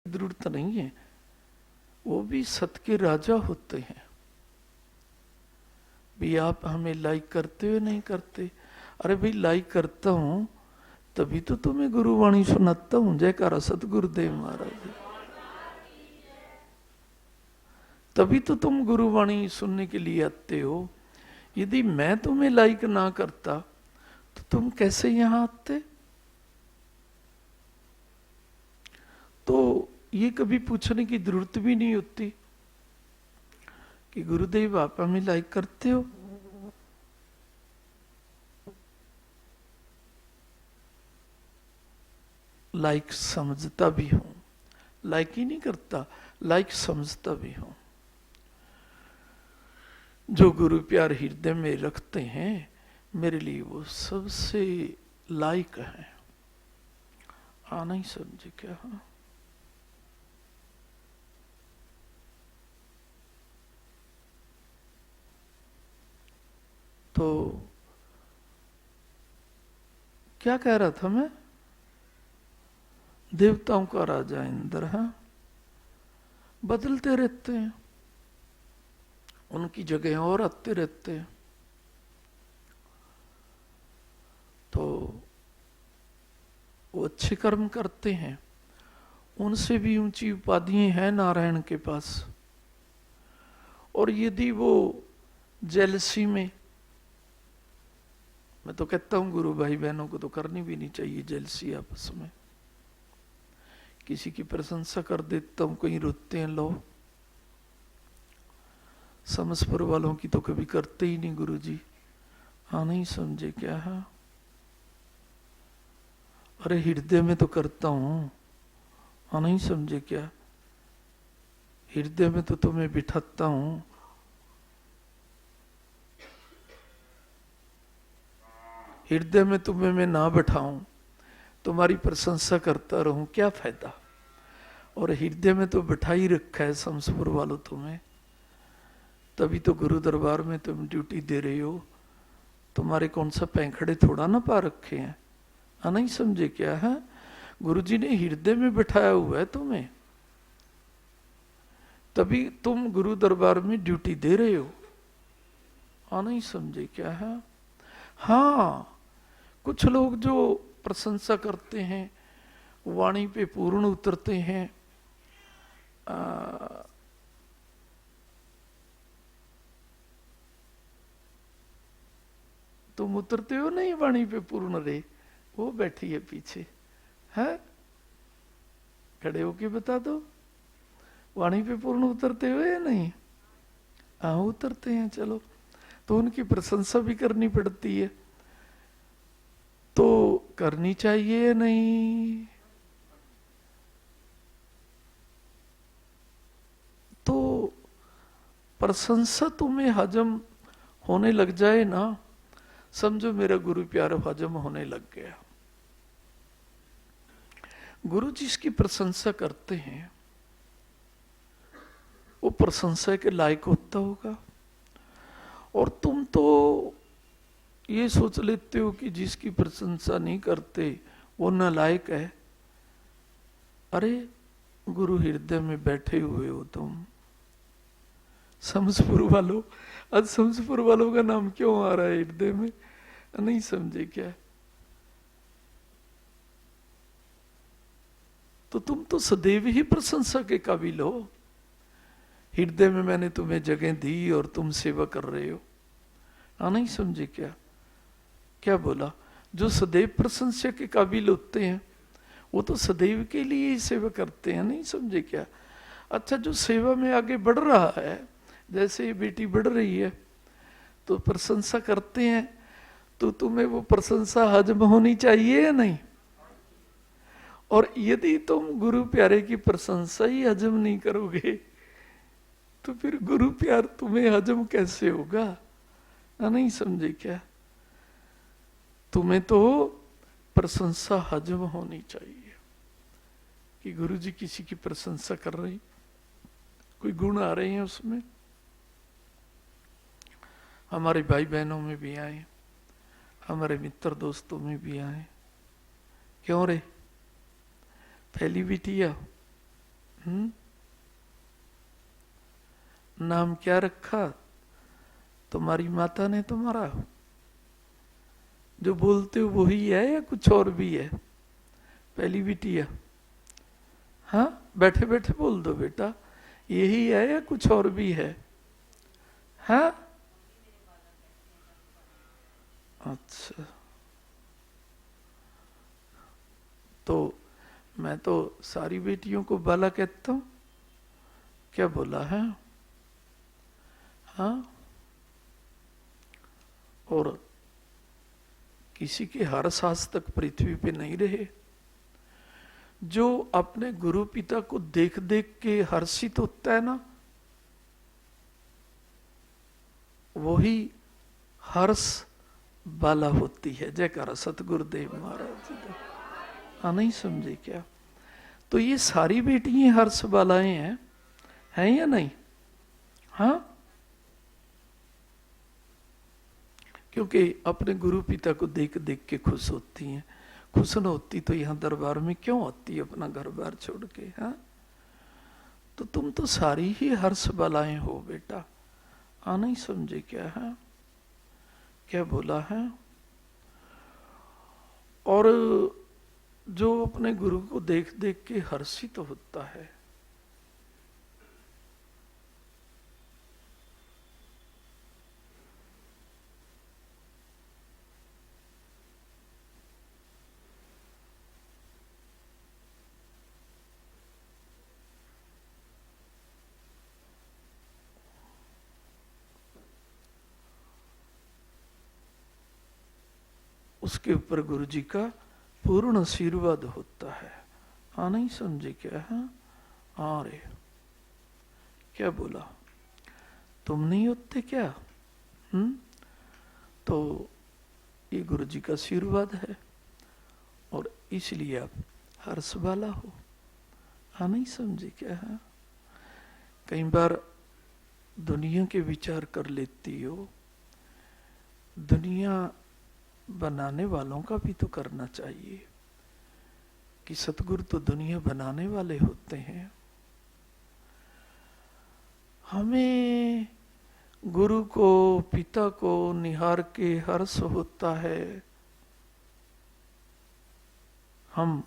जरूरत नहीं है, वो भी सत के राजा होते हैं। भी आप हमें लाइक करते हो नहीं करते? अरे भाई लाइक करता हूं तभी तो तुम्हें गुरुवाणी सुनाता हूं। जयकारा सतगुरुदेव महाराज। तभी तो तुम गुरुवाणी सुनने के लिए आते हो। यदि मैं तुम्हें लाइक ना करता तो तुम कैसे यहां आते? तो ये कभी पूछने की जरूरत भी नहीं होती कि गुरुदेव आप हमें लाइक करते हो? लाइक समझता भी हूं, लाइक ही नहीं करता, लाइक समझता भी हूं। जो गुरु प्यार हृदय में रखते हैं मेरे लिए वो सबसे लाइक है। नहीं समझे क्या? तो क्या कह रहा था मैं? देवताओं का राजा इंद्र है, बदलते रहते हैं, उनकी जगह और आते रहते हैं। तो वो अच्छे कर्म करते हैं, उनसे भी ऊंची उपाधियां हैं नारायण के पास। और यदि वो जेलसी में, मैं तो कहता हूं गुरु भाई बहनों को तो करनी भी नहीं चाहिए जेलसी आपस में। किसी की प्रशंसा कर देता हूं, कहीं रोते हैं लोग। समझपुर वालों की तो कभी करते ही नहीं गुरु जी। नहीं समझे क्या है? अरे हृदय में तो करता हूं। नहीं समझे क्या? हृदय में तो तुम्हें बिठाता हूं। हृदय में तुम्हें मैं ना बैठाऊं, तुम्हारी प्रशंसा करता रहूं, क्या फायदा? और हृदय में तो बैठा ही रखा है समसपुर वालों तुम्हें। तभी तो गुरु दरबार में तुम ड्यूटी दे रहे हो। तुम्हारे कौन सा पैंखड़े थोड़ा ना पा रखे हैं। नहीं समझे क्या है? गुरु जी ने हृदय में बैठाया हुआ है तुम्हें, तभी तुम गुरु दरबार में ड्यूटी दे रहे हो। नहीं समझे क्या है? हाँ, कुछ लोग जो प्रशंसा करते हैं, वाणी पे पूर्ण उतरते हैं। तुम उतरते हो नहीं वाणी पे पूर्ण रे? वो बैठी है पीछे, है? खड़े होके बता दो, वाणी पे पूर्ण उतरते हो या नहीं? हाँ उतरते हैं। चलो, तो उनकी प्रशंसा भी करनी पड़ती है, तो करनी चाहिए या नहीं? तो प्रशंसा तुम्हें हजम होने लग जाए ना, समझो मेरा गुरु प्यार हजम होने लग गया। गुरु जिसकी प्रशंसा करते हैं वो प्रशंसा के लायक होता होगा। और तुम तो ये सोच लेते हो कि जिसकी प्रशंसा नहीं करते वो नालायक है। अरे गुरु हृदय में बैठे हुए हो तुम। समसपुर वालों, आज समसपुर वालों का नाम क्यों आ रहा है हृदय में? नहीं समझे क्या? तो तुम तो सदैव ही प्रशंसा के काबिल हो। हृदय में मैंने तुम्हें जगह दी और तुम सेवा कर रहे हो। नहीं समझे क्या? क्या बोला? जो सदैव प्रशंसा के काबिल होते हैं वो तो सदैव के लिए ही सेवा करते हैं। नहीं समझे क्या? अच्छा, जो सेवा में आगे बढ़ रहा है, जैसे ये बेटी बढ़ रही है तो प्रशंसा करते हैं, तो तुम्हें वो प्रशंसा हजम होनी चाहिए या नहीं? और यदि तुम गुरु प्यारे की प्रशंसा ही हजम नहीं करोगे तो फिर गुरु प्यार तुम्हें हजम कैसे होगा? नहीं समझे क्या? तुम्हें तो प्रशंसा हजम होनी चाहिए कि गुरु जी किसी की प्रशंसा कर रही, कोई गुण आ रहे हैं उसमें। हमारे भाई बहनों में भी आए, हमारे मित्र दोस्तों में भी आए। क्यों रे? फैली बिटिया नाम क्या रखा? तुम्हारी माता ने तुम्हारा? जो बोलते हो वही है या कुछ और भी है? पहली बिटिया, हाँ बैठे बैठे बोल दो बेटा, यही है या कुछ और भी है? हाँ अच्छा, तो मैं तो सारी बेटियों को बाला कहता हूं। क्या बोला है? हाँ, और किसी के हर्ष आज तक पृथ्वी पे नहीं रहे। जो अपने गुरु पिता को देख देख के हर्षित होता है ना, वही हर्ष बाला होती है। जयकारा सतगुरुदेव महाराज जी का। हाँ नहीं समझे क्या? तो ये सारी बेटियां हर्ष बालाएं हैं या नहीं? हाँ, क्योंकि अपने गुरु पिता को देख देख के खुश होती हैं। खुश न होती तो यहाँ दरबार में क्यों आती अपना घर बार छोड़ के? हाँ, तो तुम तो सारी ही हर्ष बालाएं हो बेटा। नहीं समझे क्या? है क्या बोला है? और जो अपने गुरु को देख देख के हर्षित तो होता है, उसके ऊपर गुरु जी का पूर्ण आशीर्वाद होता है। हाँ नहीं समझे क्या? है हाँ रे, क्या बोला? तुम नहीं होते क्या? तो ये गुरु जी का आशीर्वाद है और इसलिए आप हर्ष वाला हो। हाँ नहीं समझे क्या? है कई बार दुनिया के विचार कर लेती हो, दुनिया बनाने वालों का भी तो करना चाहिए कि सतगुरु तो दुनिया बनाने वाले होते हैं। हमें गुरु को पिता को निहार के हर्ष होता है। हम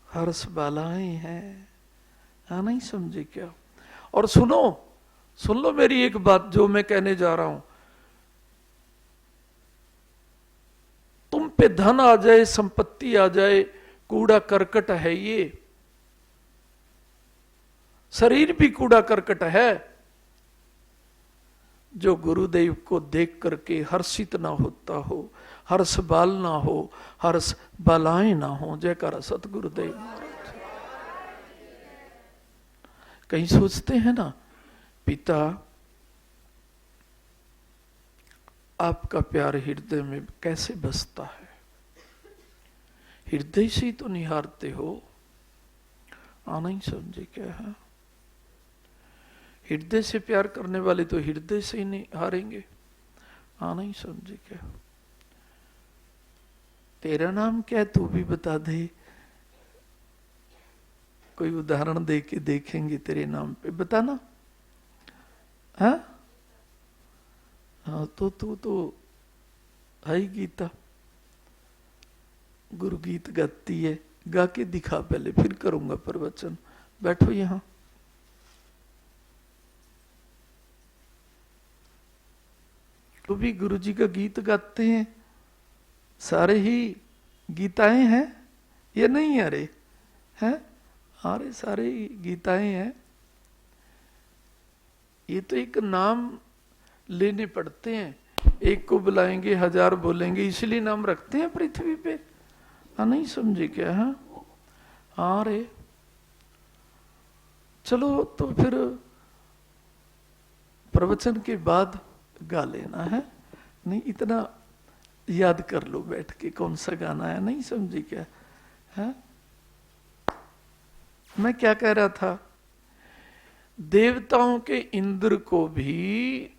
हर्ष बालाएं हैं। हाँ नहीं समझे क्या? और सुनो, सुन लो मेरी एक बात जो मैं कहने जा रहा हूं। तुम पे धन आ जाए, संपत्ति आ जाए, कूड़ा करकट है ये। शरीर भी कूड़ा करकट है। जो गुरुदेव को देख करके हर्षित ना होता हो, हर्ष बाल ना हो, हर्ष बालाएं ना हो। जयकारा सतगुरुदेव महाराज। कहीं सोचते हैं ना, पिता आपका प्यार हृदय में कैसे बसता है? हृदय से ही तो निहारते हो। नहीं समझे क्या? है हृदय से प्यार करने वाले तो हृदय से ही निहारेंगे। नहीं समझे क्या? तेरा नाम क्या है तू भी बता दे, कोई उदाहरण दे के देखेंगे तेरे नाम पे, बताना। हाँ तो तू तो है ही गीता, गुरु गीत गाती है। गा के दिखा पहले, फिर करूंगा प्रवचन। बैठो यहां। तो भी गुरु जी का गीत गाते हैं, सारे ही गीताएं हैं ये नहीं? अरे हैं, अरे सारे ही गीताएं हैं। ये तो एक नाम लेने पड़ते हैं। एक को बुलाएंगे, 1000 बोलेंगे, इसलिए नाम रखते हैं पृथ्वी पे। नहीं समझे क्या? है हाँ रे, चलो तो फिर प्रवचन के बाद गा लेना है। नहीं इतना याद कर लो बैठ के कौन सा गाना है। नहीं समझे क्या? है मैं क्या कह रहा था? देवताओं के इंद्र को भी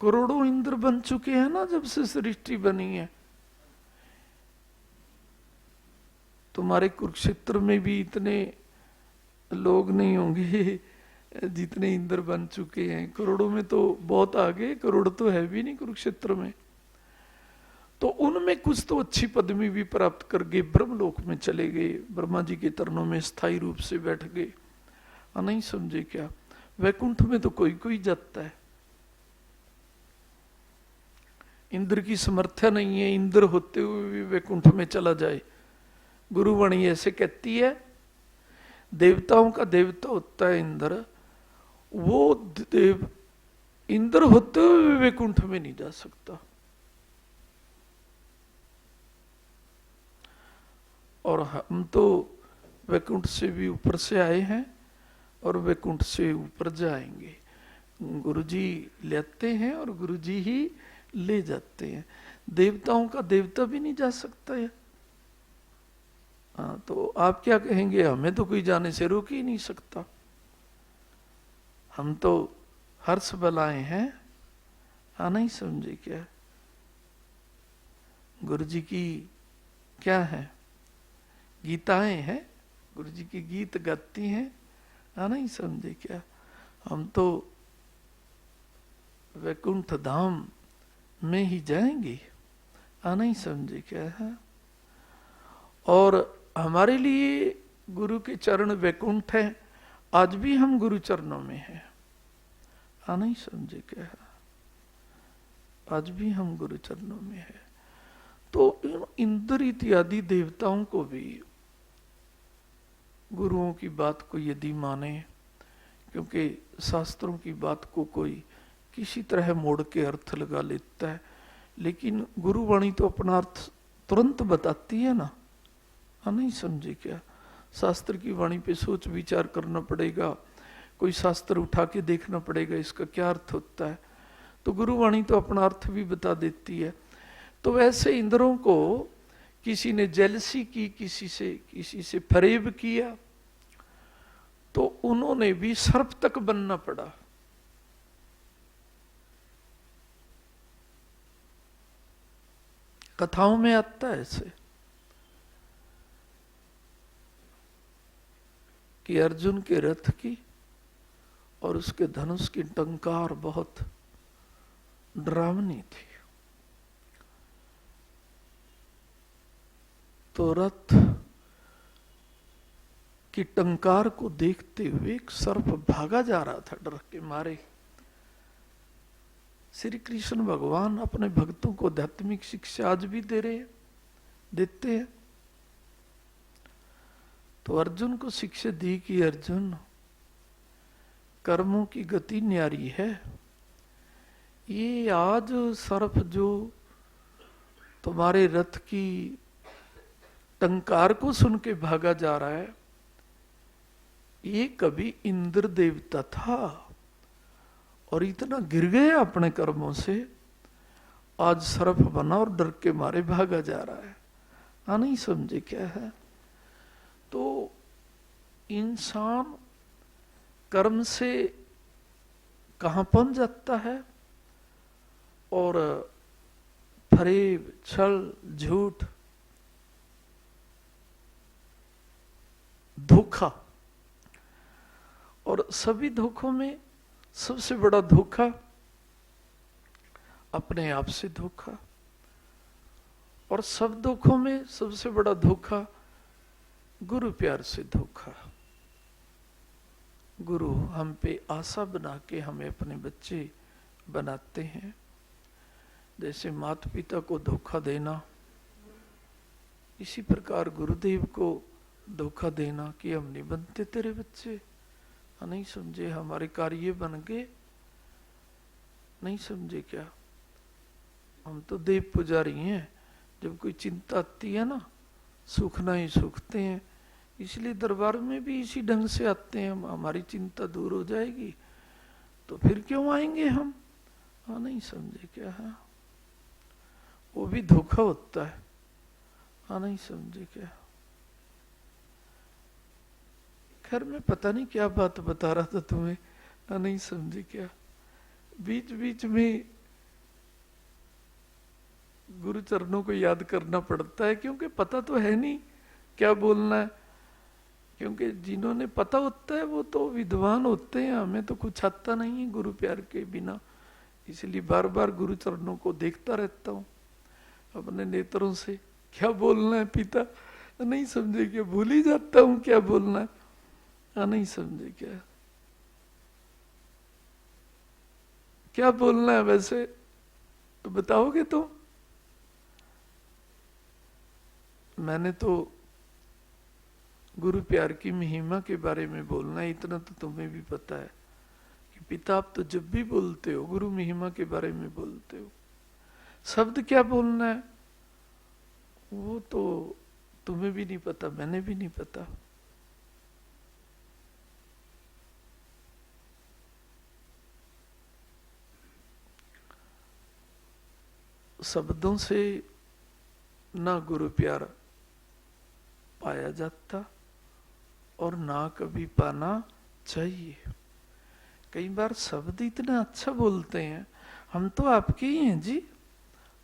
करोड़ों इंद्र बन चुके हैं ना जब से सृष्टि बनी है। तुम्हारे कुरुक्षेत्र में भी इतने लोग नहीं होंगे जितने इंद्र बन चुके हैं, करोड़ों में तो बहुत आगे, करोड़ तो है भी नहीं कुरुक्षेत्र में। तो उनमें कुछ तो अच्छी पदवी भी प्राप्त कर गए, ब्रह्मलोक में चले गए, ब्रह्मा जी के चरणों में स्थायी रूप से बैठ गए। नहीं समझे क्या? वैकुंठ में तो कोई कोई जाता है। इंद्र की समर्थ्या नहीं है इंद्र होते हुए भी वैकुंठ में चला जाए। गुरुवाणी ऐसे कहती है, देवताओं का देवता होता है इंद्र, वो देव इंद्र होते हुए वैकुंठ में नहीं जा सकता। और हम तो वैकुंठ से भी ऊपर से आए हैं और वैकुंठ से ऊपर जाएंगे। गुरुजी लेते हैं और गुरुजी ही ले जाते हैं। देवताओं का देवता भी नहीं जा सकता है। तो आप क्या कहेंगे? हमें तो कोई जाने से रोक ही नहीं सकता, हम तो हर्ष बलाए हैं। नहीं समझे क्या? गुरु जी की क्या है, गीताएं हैं, गुरु जी की गीत गाती हैं। नहीं समझे क्या? हम तो वैकुंठ धाम में ही जाएंगे। नहीं समझे क्या है? और हमारे लिए गुरु के चरण वैकुंठ है। आज भी हम गुरु चरणों में हैं। नहीं समझे क्या है? आज भी हम गुरु चरणों में हैं। तो इंद्र इत्यादि देवताओं को भी गुरुओं की बात को यदि माने, क्योंकि शास्त्रों की बात को कोई किसी तरह मोड़ के अर्थ लगा लेता है, लेकिन गुरुवाणी तो अपना अर्थ तुरंत बताती है ना। नहीं समझे क्या? शास्त्र की वाणी पे सोच विचार करना पड़ेगा, कोई शास्त्र उठा के देखना पड़ेगा इसका क्या अर्थ होता है। तो गुरुवाणी तो अपना अर्थ भी बता देती है। तो वैसे इंद्रों को किसी ने जेलसी की, किसी से फरेब किया, तो उन्होंने भी सर्प तक बनना पड़ा। कथाओं में आता है ऐसे कि अर्जुन के रथ की और उसके धनुष की टंकार बहुत डरावनी थी। तो रथ की टंकार को देखते हुए एक सर्प भागा जा रहा था डर के मारे। श्री कृष्ण भगवान अपने भक्तों को आध्यात्मिक शिक्षा आज भी देते हैं। तो अर्जुन को शिक्षा दी कि अर्जुन, कर्मों की गति न्यारी है। ये आज सर्प जो तुम्हारे रथ की टंकार को सुन के भागा जा रहा है, ये कभी इंद्र देवता था और इतना गिर गया अपने कर्मों से, आज सर्प बना और डर के मारे भागा जा रहा है। नहीं समझे क्या है? तो इंसान कर्म से कहां पहुंच जाता है, और फरेब, छल, झूठ, धोखा, और सभी धोखों में सबसे बड़ा धोखा अपने आप से धोखा, और सब धोखों में सबसे बड़ा धोखा गुरु प्यार से धोखा। गुरु हम पे आशा बना के हमें अपने बच्चे बनाते हैं। जैसे माता पिता को धोखा देना, इसी प्रकार गुरुदेव को धोखा देना कि हम नहीं बनते तेरे बच्चे। नहीं समझे? हमारे कार्य बन गए। नहीं समझे क्या? हम तो देव पुजारी हैं। जब कोई चिंता आती है ना, सूखना ही सूखते हैं। इसलिए दरबार में भी इसी ढंग से आते हैं। हमारी चिंता दूर हो जाएगी तो फिर क्यों आएंगे हम? नहीं समझे क्या है? वो भी धोखा होता है। नहीं समझे क्या? खैर मैं पता नहीं क्या बात बता रहा था तुम्हें। नहीं समझे क्या? बीच बीच में गुरु चरणों को याद करना पड़ता है, क्योंकि पता तो है नहीं क्या बोलना है, क्योंकि जिन्होंने पता होता है वो तो विद्वान होते हैं, हमें तो कुछ आता नहीं है गुरु प्यार के बिना। इसलिए बार बार गुरु चरणों को देखता रहता हूँ अपने नेत्रों से। क्या बोलना है पिता, नहीं समझे क्या, भूल ही जाता हूँ क्या बोलना है, नहीं समझे क्या, क्या बोलना है वैसे तो बताओगे तुम? मैंने तो गुरु प्यार की महिमा के बारे में बोलना है, इतना तो तुम्हें भी पता है कि पिता आप तो जब भी बोलते हो गुरु महिमा के बारे में बोलते हो। शब्द क्या बोलना है वो तो तुम्हें भी नहीं पता, मैंने भी नहीं पता। शब्दों से ना गुरु प्यार पाया जाता और ना कभी पाना चाहिए। कई बार शब्द इतना अच्छा बोलते हैं, हम तो आपके ही हैं जी,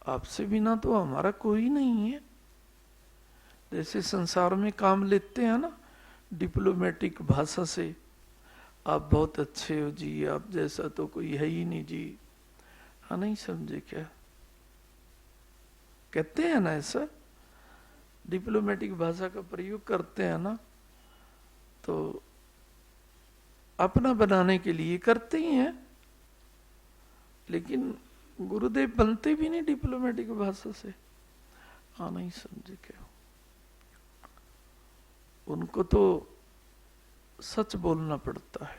आपसे बिना तो हमारा कोई नहीं है। जैसे संसार में काम लेते हैं ना डिप्लोमेटिक भाषा से, आप बहुत अच्छे हो जी, आप जैसा तो कोई है ही नहीं जी, हाँ नहीं समझे क्या, कहते हैं ना ऐसा, डिप्लोमेटिक भाषा का प्रयोग करते हैं ना, तो अपना बनाने के लिए करते ही हैं। लेकिन गुरुदेव बनते भी नहीं डिप्लोमेटिक भाषा से, हाँ नहीं समझे क्या, उनको तो सच बोलना पड़ता है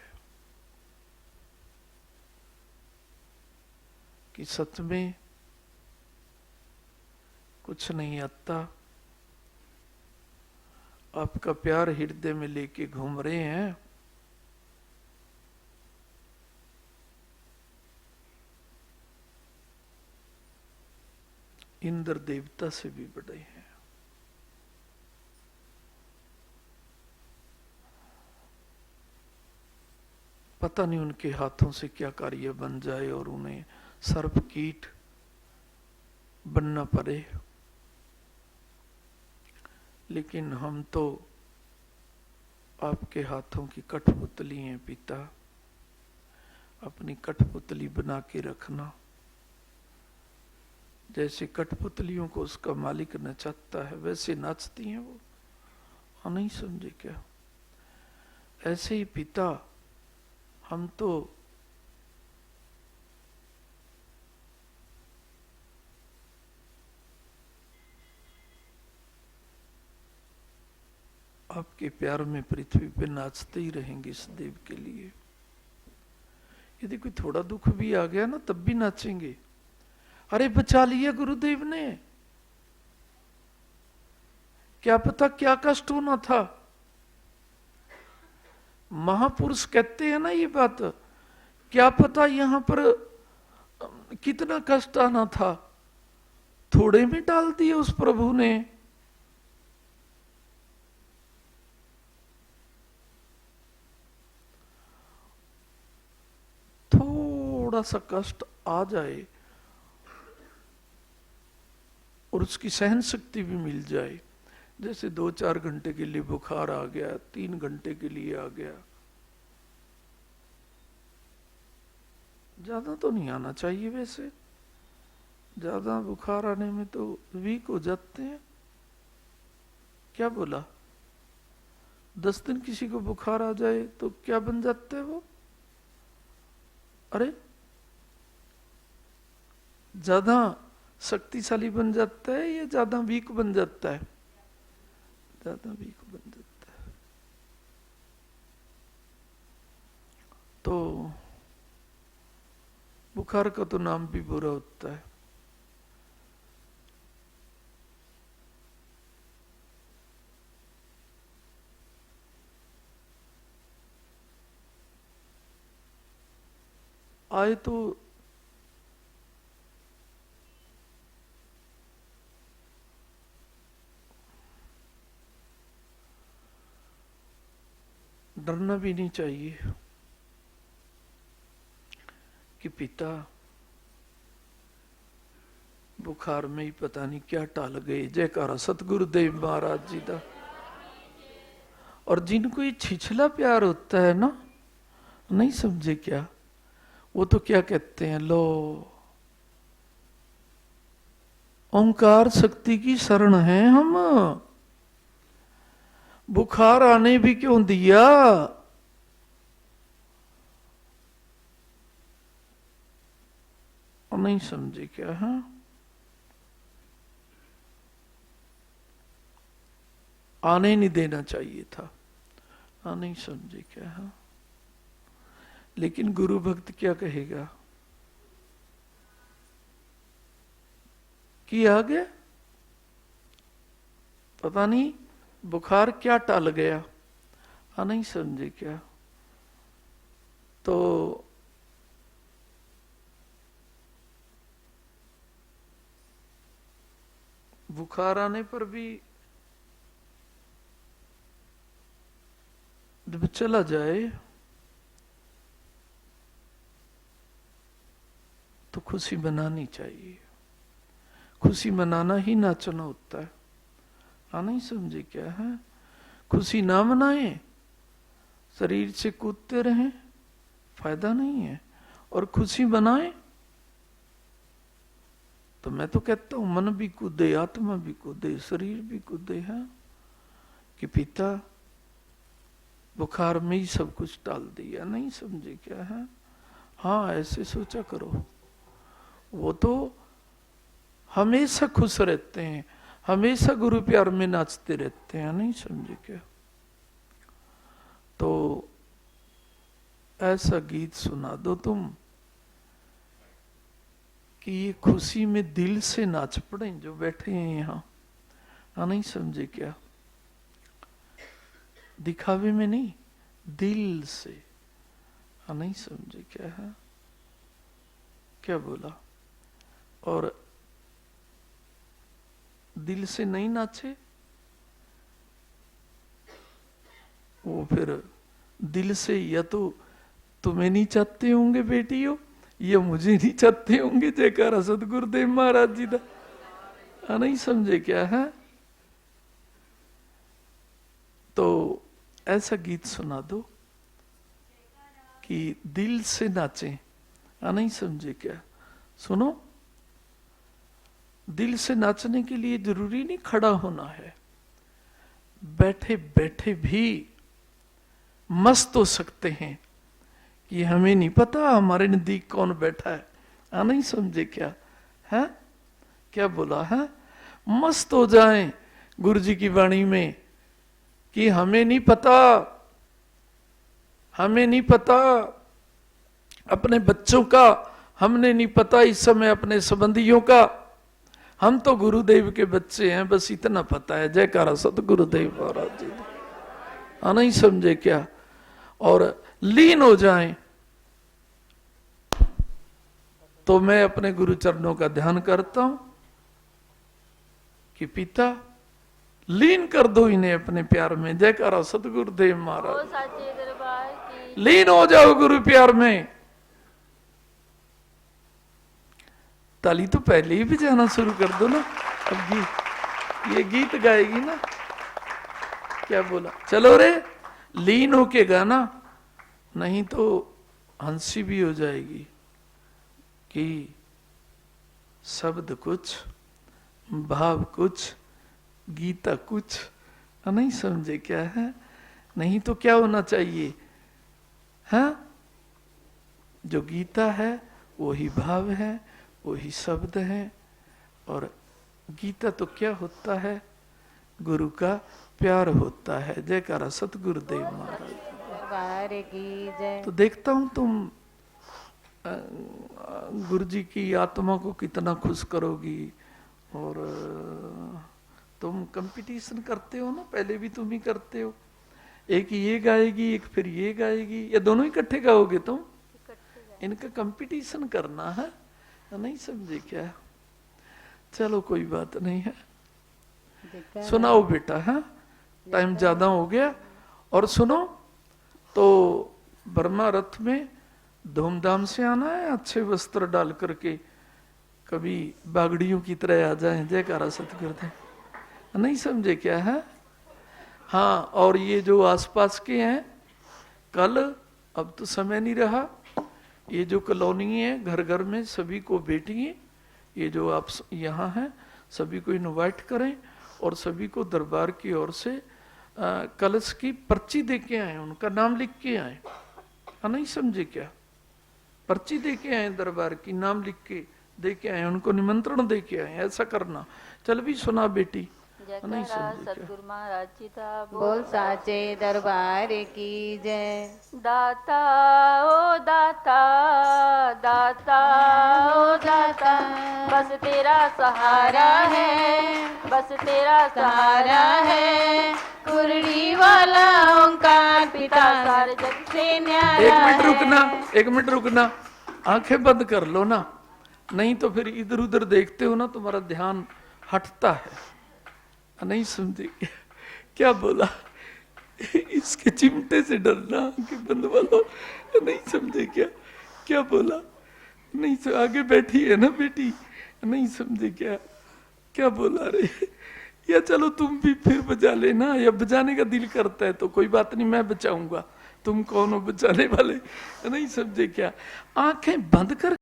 कि सच में कुछ नहीं आता, आपका प्यार हृदय में लेके घूम रहे हैं, इंद्र देवता से भी बड़े हैं। पता नहीं उनके हाथों से क्या कार्य बन जाए और उन्हें सर्प कीट बनना पड़े, लेकिन हम तो आपके हाथों की कठपुतली हैं पिता, अपनी कठपुतली बना के रखना। जैसे कठपुतलियों को उसका मालिक नचाता है वैसे नाचती हैं वो, हाँ नहीं समझे क्या, ऐसे ही पिता हम तो आपके प्यार में पृथ्वी पे नाचते ही रहेंगे इस देव के लिए। यदि कोई थोड़ा दुख भी आ गया ना तब भी नाचेंगे, अरे बचा लिया गुरुदेव ने, क्या पता क्या कष्ट होना था। महापुरुष कहते हैं ना ये बात, क्या पता यहां पर कितना कष्ट आना था, थोड़े में डाल दिए उस प्रभु ने। थोड़ा सा कष्ट आ जाए और उसकी सहन शक्ति भी मिल जाए, जैसे 2-4 घंटे के लिए बुखार आ गया, 3 घंटे के लिए आ गया, ज्यादा तो नहीं आना चाहिए वैसे, ज्यादा बुखार आने में तो वीक हो जाते हैं। क्या बोला, 10 दिन किसी को बुखार आ जाए तो क्या बन जाते हैं वो, अरे ज्यादा शक्तिशाली बन जाता है या ज्यादा वीक बन जाता है, ज्यादा वीक बन जाता है। तो बुखार का तो नाम भी बुरा होता है। आए तो डरना भी नहीं चाहिए कि पिता बुखार में ही पता नहीं क्या टाल गए। जयकारा सतगुरुदेव महाराज जी का। और जिनको ये छिछला प्यार होता है ना, नहीं समझे क्या, वो तो क्या कहते हैं, लो ओंकार शक्ति की शरण है हम, बुखार आने भी क्यों दिया। नहीं समझे क्या। हाँ, आने नहीं देना चाहिए था। हाँ, नहीं समझे क्या। हाँ, लेकिन गुरु भक्त क्या कहेगा कि आ गया, पता नहीं बुखार क्या टल गया। हाँ, नहीं समझे क्या। तो बुखार आने पर भी जब चला जाए तो खुशी मनानी चाहिए। खुशी मनाना ही नाचना होता है। हाँ, नहीं समझे क्या है। खुशी ना मनाए, शरीर से कूदते रहें, फायदा नहीं है। और खुशी मनाए तो मैं तो कहता हूं मन भी कूदे, आत्मा भी कूदे, शरीर भी कूदे। है कि पिता बुखार में ही सब कुछ टाल दिया। नहीं समझे क्या है। हाँ, ऐसे सोचा करो। वो तो हमेशा खुश रहते हैं, हमेशा गुरु प्यार में नाचते रहते हैं। नहीं समझे क्या। तो ऐसा गीत सुना दो तुम कि ये खुशी में दिल से नाच पड़े जो बैठे हैं यहाँ। हाँ, नहीं समझे क्या। दिखावे में नहीं, दिल से। हाँ, नहीं समझे क्या है। क्या बोला। और दिल से नहीं नाचे वो फिर दिल से, या तो तुम्हें नहीं चाहते होंगे बेटियों, या मुझे नहीं चाहते होंगे। जयकारा सतगुरुदेव महाराज जी दा। हाँ, नहीं समझे क्या है। तो ऐसा गीत सुना दो कि दिल से नाचे। हाँ, नहीं समझे क्या। सुनो, दिल से नाचने के लिए जरूरी नहीं खड़ा होना है, बैठे बैठे भी मस्त हो सकते हैं कि हमें नहीं पता हमारे नजदीक कौन बैठा है। हाँ, नहीं समझे क्या है। क्या बोला है। मस्त हो जाएं गुरु जी की वाणी में कि हमें नहीं पता, हमें नहीं पता अपने बच्चों का, हमने नहीं पता इस समय अपने संबंधियों का, हम तो गुरुदेव के बच्चे हैं, बस इतना पता है। जयकारा सतगुरुदेव महाराज जी। हाँ, नहीं समझे क्या। और लीन हो जाएं। तो मैं अपने गुरु चरणों का ध्यान करता हूं कि पिता लीन कर दो इन्हें अपने प्यार में। जयकारा सतगुरुदेव महाराज। लीन हो जाओ गुरु प्यार में। ताली तो पहले ही बजाना शुरू कर दो ना। अब ये गीत गाएगी ना। क्या बोला। चलो रे, लीन होके गाना, नहीं तो हंसी भी हो जाएगी कि शब्द कुछ, भाव कुछ, गीता कुछ। नहीं समझे क्या है। नहीं तो क्या होना चाहिए। हाँ, जो गीता है वही भाव है, वही शब्द है। और गीता तो क्या होता है, गुरु का प्यार होता है। जयकारा सतगुरुदेव महाराज। तो देखता हूं तुम गुरु जी की आत्मा को कितना खुश करोगी। और तुम कंपटीशन करते हो ना, पहले भी तुम ही करते हो। एक ये गाएगी, एक फिर ये गाएगी, या दोनों इकट्ठे गाओगे तुम। इनका कंपटीशन करना है। नहीं समझे क्या। चलो कोई बात नहीं है। सुनाओ बेटा। है टाइम ज्यादा हो गया। और सुनो, तो बर्मा रथ में धूमधाम से आना है, अच्छे वस्त्र डाल करके, कभी बागड़ियों की तरह आ जाए। जयकारा सतगुरुदेव। नहीं समझे क्या है। हाँ, और ये जो आसपास के हैं, कल, अब तो समय नहीं रहा, ये जो कॉलोनी है घर घर में सभी को बेटिए, ये जो आप यहाँ हैं सभी को इनवाइट करें और सभी को दरबार की ओर से कलश की पर्ची दे के आए, उनका नाम लिख के आए। नहीं समझे क्या? पर्ची दे के आए दरबार की, नाम लिख के दे के आए, उनको निमंत्रण दे के आए। ऐसा करना। चल भी सुना बेटी। नहीं समझे क्या? सतगुरु महाराज जी का बोल साचे दरबार की जय। दाता ओ दाता, दाता ओ दाता, बस तेरा सहारा है, बस तेरा सहारा है। कुरड़ी वाला ओंकार पिता सारे जग से न्यारा। एक मिनट रुकना, एक मिनट रुकना, आंखें बंद कर लो ना, नहीं तो फिर इधर उधर देखते हो ना तुम्हारा ध्यान हटता है। नहीं समझे क्या बोला? इसके चिमटे से डरना, आंखें बंद वालों। नहीं समझे क्या? क्या बोला? नहीं तो आगे बैठी है ना बेटी, नहीं समझे क्या? क्या बोला रे? या चलो तुम भी फिर बजा लेना, या बजाने का दिल करता है तो कोई बात नहीं, मैं बचाऊंगा, तुम कौन हो बचाने वाले? नहीं समझे क्या? आंखें बंद कर